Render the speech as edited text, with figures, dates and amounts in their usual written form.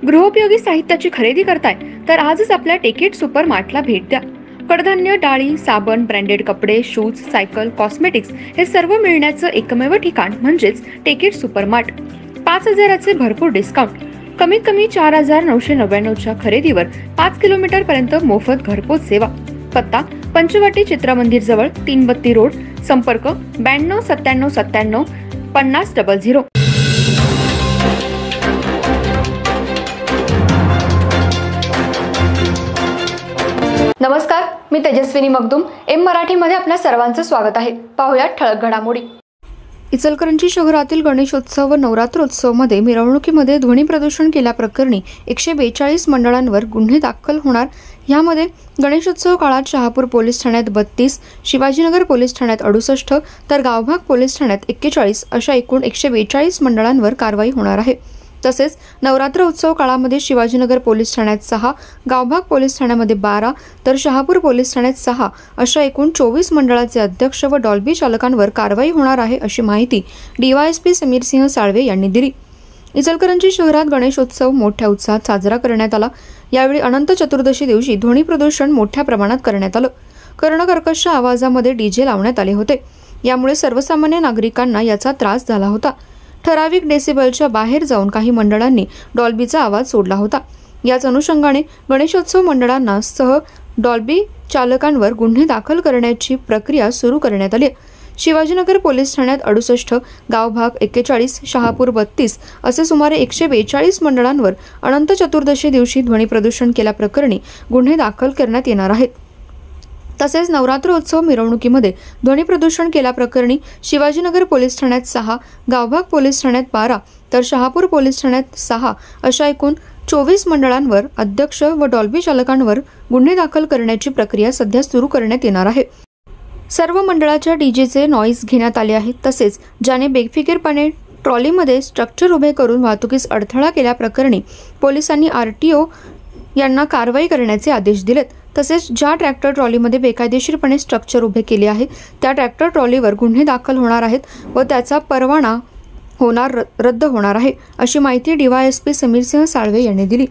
गृहोपयोगी साहित्याची खरेदी करताय तर आजच आपल्या टेकेट सुपर मार्टला भेट द्या। कडधान्य, डाळी, साबण, ब्रँडेड कपडे, शूज, सायकल, कॉस्मेटिक्स हे सर्व मिळण्याचं एकमेव ठिकाण म्हणजेच टेकेट सुपर मार्ट। 5,000चे भरपूर डिस्काउंट, कमीत कमी 4,999च्या खरेदीवर 5 किलोमीटर पर्यंत मोफत घरपोच सेवा। पत्ता पंचवटी चित्रमंदिर जवळ, 3 बत्ती रोड। संपर्क 92 97 97 50 00। नमस्कार, मी तेजस्विनी मगदुम। एम मराठीमध्ये आपल्या सर्वांचं स्वागत आहे। पाहूया ठळक घडामोडी। इचलकरंजी शहरातील गणेशोत्सव व नवरात्रोत्सवमध्ये मिरवणुकीमध्ये ध्वनी प्रदूषण केल्याप्रकरणी 142 मंडळांवर गुन्हे दाखल होणार। यामध्ये गणेशोत्सव काळात शहापूर पोलीस ठाण्यात 32, शिवाजीनगर पोलीस ठाण्यात 68 तर गावभाग पोलीस ठाण्यात 41 अशा एकूण 142 मंडळांवर कारवाई होणार आहे। तसेच नवरात्र उत्सव काळामध्ये शिवाजीनगर पोलीस ठाण्यात 6, गावभाग पोलीस ठाण्यामध्ये 12 तर शहापूर पोलीस ठाण्यात 6 अशा एकूण 24 मंडळाचे अध्यक्ष व डॉल्बी चालकांवर कारवाई होणार आहे, अशी माहिती डीवायएसपी समीरसिंह साळवे यांनी दिली। इचलकरंजी शहरात गणेशोत्सव मोठ्या उत्साहात साजरा करण्यात आला। यावेळी अनंत चतुर्दशी दिवशी ध्वनी प्रदूषण मोठ्या प्रमाणात करण्यात आलं। कर्णकर्कश आवाजामध्ये डीजे लावण्यात आले होते। यामुळे सर्वसामान्य नागरिकांना याचा त्रास झाला होता। ठराविक डेसिबलच्या बाहेर जाऊन काही मंडळांनी डॉल्बीचा आवाज सोडला होता। याच अनुषंगाने गणेशोत्सव मंडळांना सह डॉल्बी चालकांवर गुन्हे दाखल करण्याची प्रक्रिया सुरू करण्यात आली। शिवाजीनगर पोलीस ठाण्यात 68, गावभाग 41, शहापूर 32 असे सुमारे 142 मंडळांवर अनंत चतुर्दशी दिवशी ध्वनी प्रदूषण केल्याप्रकरणी गुन्हे दाखल करण्यात येणार आहेत। तसेच नवरात्रोत्सव मिरवणुकीमध्ये ध्वनी प्रदूषण केल्याप्रकरणी शिवाजीनगर पोलीस ठाण्यात 6, गावभाग पोलीस ठाण्यात 12 तर शहापूर पोलीस ठाण्यात 6 अशा एकूण 24 मंडळांवर अध्यक्ष व डॉल्बी चालकांवर गुन्हे दाखल करण्याची प्रक्रिया सध्या सुरू करण्यात येणार आहे। सर्व मंडळाच्या डीजेचे नॉईज घेण्यात आले आहेत। तसेच ज्याने बेफिकीरपणे ट्रॉलीमध्ये स्ट्रक्चर उभे करून वाहतुकीस अडथळा केल्याप्रकरणी पोलिसांनी आरटीओ यांना कारवाई करण्याचे आदेश दिलेत। तसेच ज्या ट्रॅक्टर ट्रॉलीमध्ये बेकायदेशीरपणे स्ट्रक्चर उभे केले आहे त्या ट्रॅक्टर ट्रॉलीवर गुन्हे दाखल होणार आहेत व त्याचा परवाना रद्द होणार आहे, अशी माहिती डीवायएसपी समीरसिंह साळवे यांनी दिली।